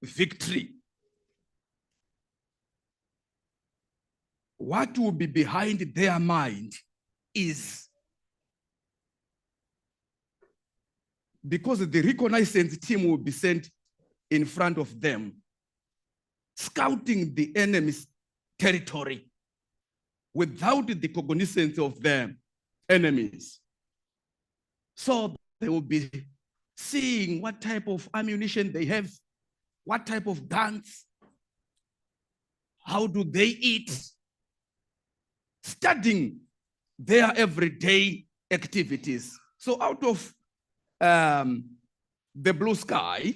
victory. What will be behind their mind is because the reconnaissance team will be sent in front of them, scouting the enemy's territory without the cognizance of the enemies. So they will be seeing what type of ammunition they have, what type of guns, how do they eat, studying their everyday activities. So out of the blue sky,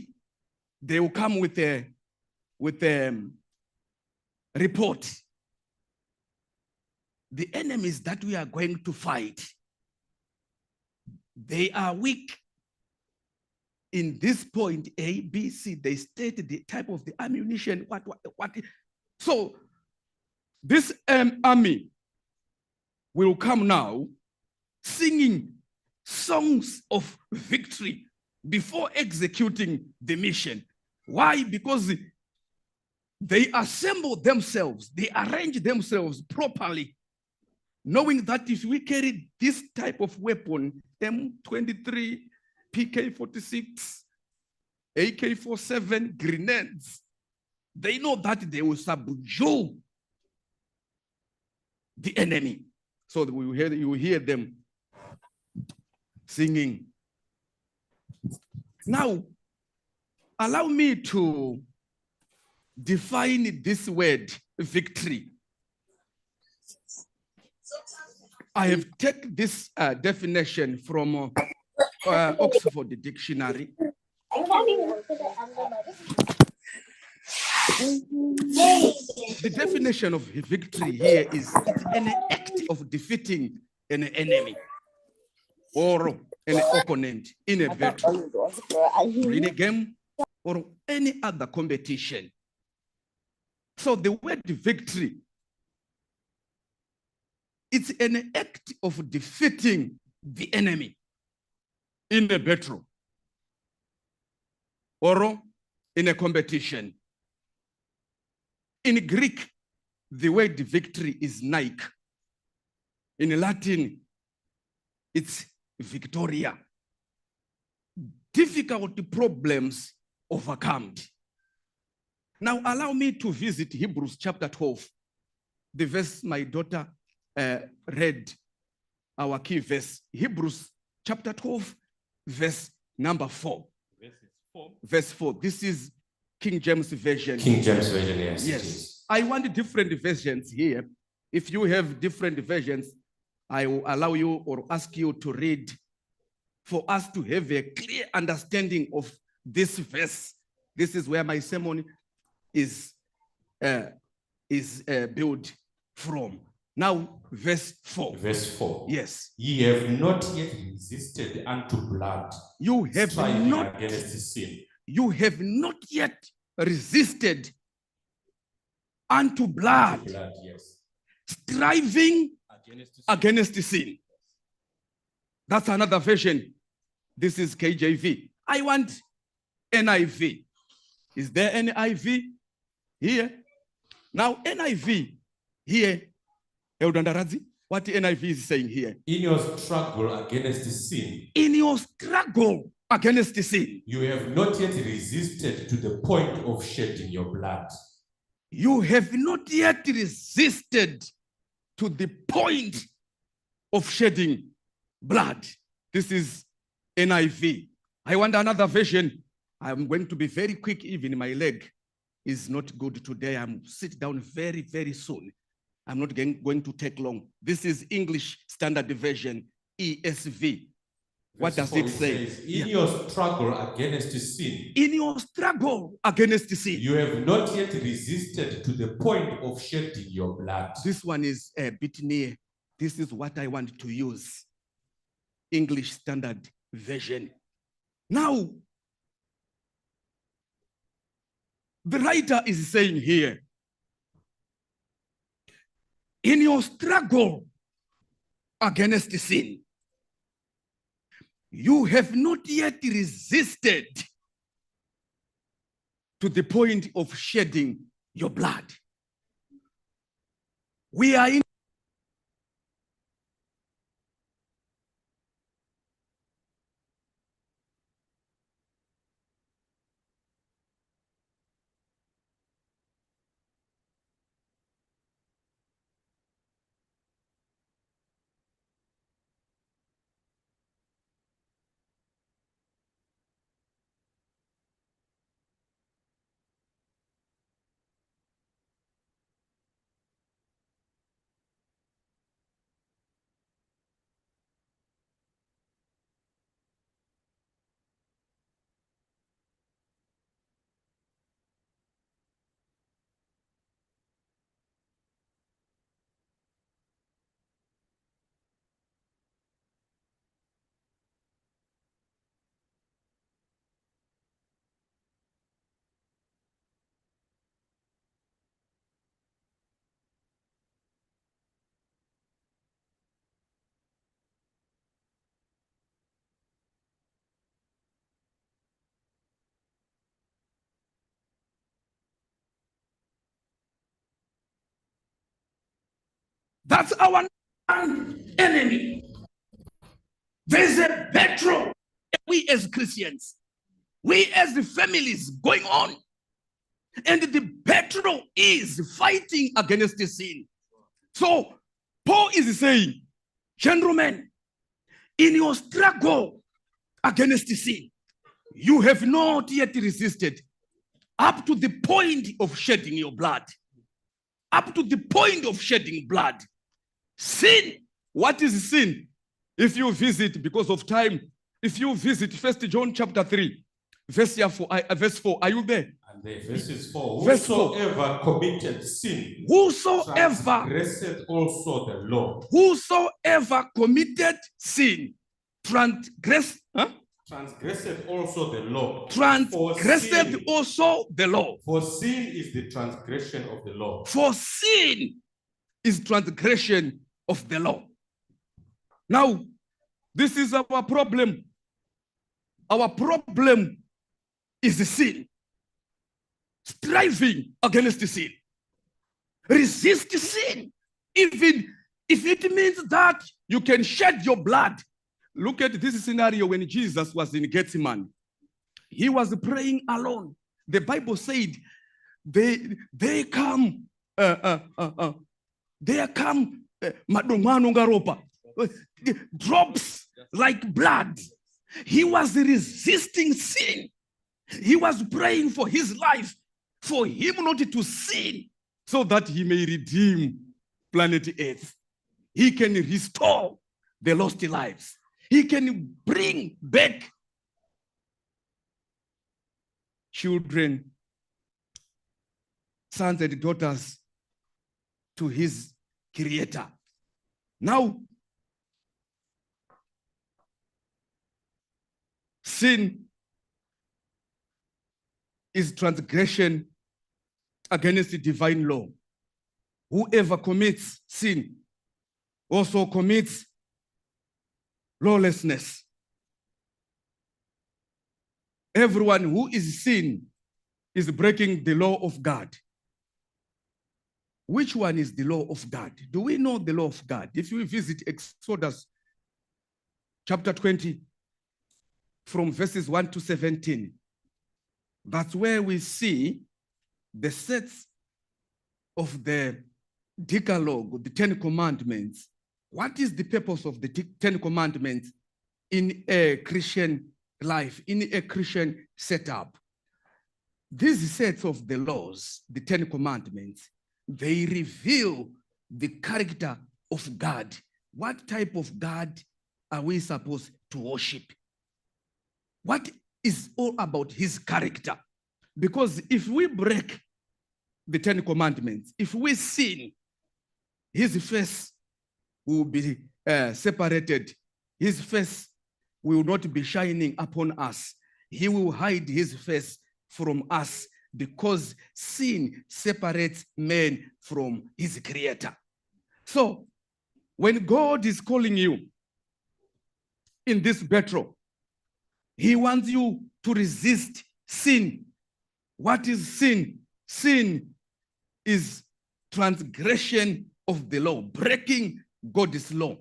they will come with a report. The enemies that we are going to fight, they are weak in this point A, B, C. They state the type of the ammunition, what. So this army will come now singing songs of victory before executing the mission. Why? Because they assemble themselves, they arrange themselves properly, knowing that if we carry this type of weapon, M23, PK-46, AK-47, grenades, they know that they will subdue the enemy. So you will hear them singing. Now, allow me to define this word, victory. I have taken this definition from Oxford Dictionary. The definition of victory here is an act of defeating an enemy or an opponent in a battle, in a game, or any other competition. So the word victory, it's an act of defeating the enemy in a battle or in a competition. In Greek, the word victory is Nike. In Latin, it's Victoria. Difficult problems overcome. Now, allow me to visit Hebrews chapter 12, the verse my daughter read, our key verse. Hebrews chapter 12, verse number 4. Verse 4. This is King James Version. King James Version, yes. Yes. I want different versions here. If you have different versions, I will allow you or ask you to read for us to have a clear understanding of this verse. This is where my sermon is built from. Now, verse 4. Verse 4. Yes. Ye have not yet resisted unto blood. You have not against sin. You have not yet resisted unto blood. Unto blood, yes. Striving against sin. That's another version. This is KJV. I want NIV. Is there any NIV here? Now, NIV here, Eudandarazi, what NIV is saying here? In your struggle against sin. In your struggle against sin. You have not yet resisted to the point of shedding your blood. You have not yet resisted to the point of shedding blood. This is NIV. I want another version. I'm going to be very quick, even my leg is not good today. I'm sit down very, very soon. I'm not going to take long. This is English Standard Version, ESV. What does it say? Says, in your struggle against sin. In your struggle against sin. You have not yet resisted to the point of shedding your blood. This one is a bit near. This is what I want to use. English Standard Version. Now, the writer is saying here, in your struggle against sin, you have not yet resisted to the point of shedding your blood. We are in that's our enemy. There's a battle we as Christians, we as the families going on. And the battle is fighting against the sin. So Paul is saying, gentlemen, in your struggle against the sin, you have not yet resisted up to the point of shedding your blood. Up to the point of shedding blood. Sin. What is sin? If you visit, because of time, if you visit 1 John chapter 3, verse 4, are you there? And the verse is 4. Verse 4. Whosoever committed sin, Whosoever transgressed also the law. Whosoever committed sin, transgressed Also the law. Transgressed also the law. For sin is the transgression of the law. For sin is transgression of the law. Now, this is our problem. Our problem is the sin. Striving against the sin. Resist the sin. Even if it means that you can shed your blood. Look at this scenario when Jesus was in Gethsemane. He was praying alone. The Bible said they come madongano ngaropa, drops like blood. He was resisting sin. He was praying for his life, for him not to sin, so that he may redeem planet Earth. He can restore the lost lives. He can bring back children, sons and daughters to his Creator. Now, sin is transgression against the divine law. Whoever commits sin also commits lawlessness. Everyone who is sin is breaking the law of God. Which one is the law of God? Do we know the law of God? If you visit Exodus chapter 20, from verses 1 to 17, that's where we see the sets of the Decalogue, the 10 Commandments. What is the purpose of the 10 Commandments in a Christian life, in a Christian setup? These sets of the laws, the 10 Commandments, they reveal the character of God. What type of God are we supposed to worship? What is all about his character? Because if we break the 10 Commandments, if we sin, his face will be separated. His face will not be shining upon us. He will hide his face from us because sin separates man from his Creator. So when God is calling you in this battle, he wants you to resist sin What is sin? Sin is transgression of the law, breaking God's law.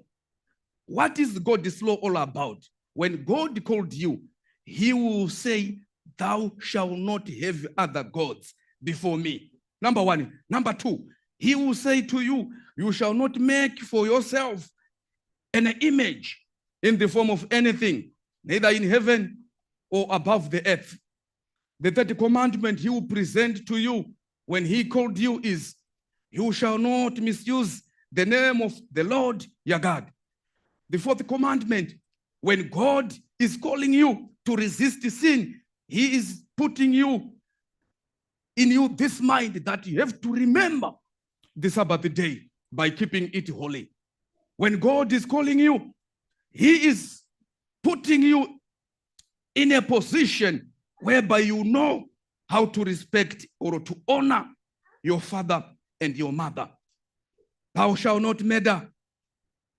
What is God's law all about? When God called you, he will say, thou shalt not have other gods before me. Number one. Number two, he will say to you, you shall not make for yourself an image in the form of anything, neither in heaven or above the earth. The third commandment he will present to you when he called you is, you shall not misuse the name of the Lord your God. The fourth commandment, when God is calling you to resist sin, he is putting you in you this mind that you have to remember the Sabbath day by keeping it holy. When God is calling you, he is putting you in a position whereby you know how to respect or to honor your father and your mother. Thou shalt not murder.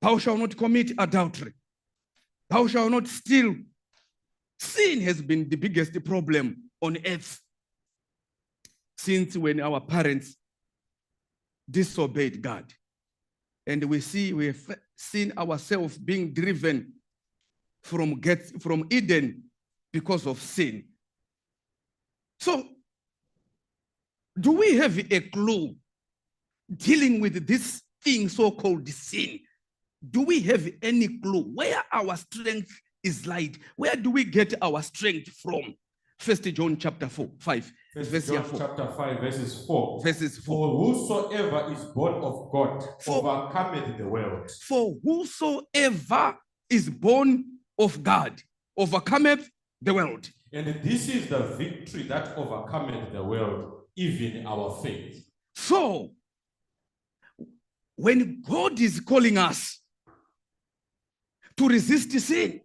Thou shalt not commit adultery. Thou shalt not steal. Sin has been the biggest problem on earth since when our parents disobeyed God. And we have seen ourselves being driven from Eden because of sin. So, do we have a clue dealing with this thing so-called sin? Do we have any clue where our strength is laid? Where do we get our strength from? 1 John chapter 5. 1 John chapter 5, verses 4. Verses 4. For whosoever is born of God overcometh the world. For whosoever is born of God overcometh the world. And this is the victory that overcometh the world, even our faith. So, when God is calling us to resist sin,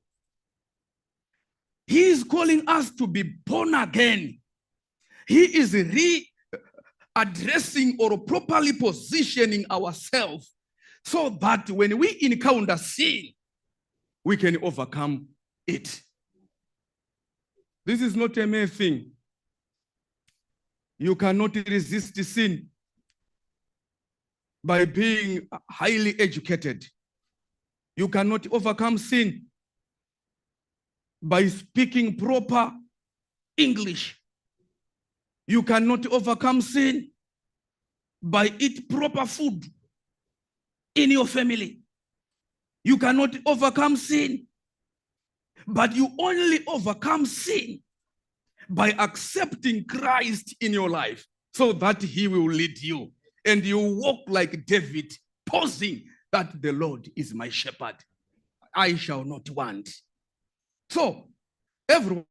he is calling us to be born again. He is addressing or properly positioning ourselves so that when we encounter sin, we can overcome it. This is not a mere thing. You cannot resist sin by being highly educated. You cannot overcome sin by speaking proper English. You cannot overcome sin by eating proper food in your family. You cannot overcome sin, but you only overcome sin by accepting Christ in your life so that he will lead you. And you walk like David, pausing that the Lord is my shepherd. I shall not want. So, everyone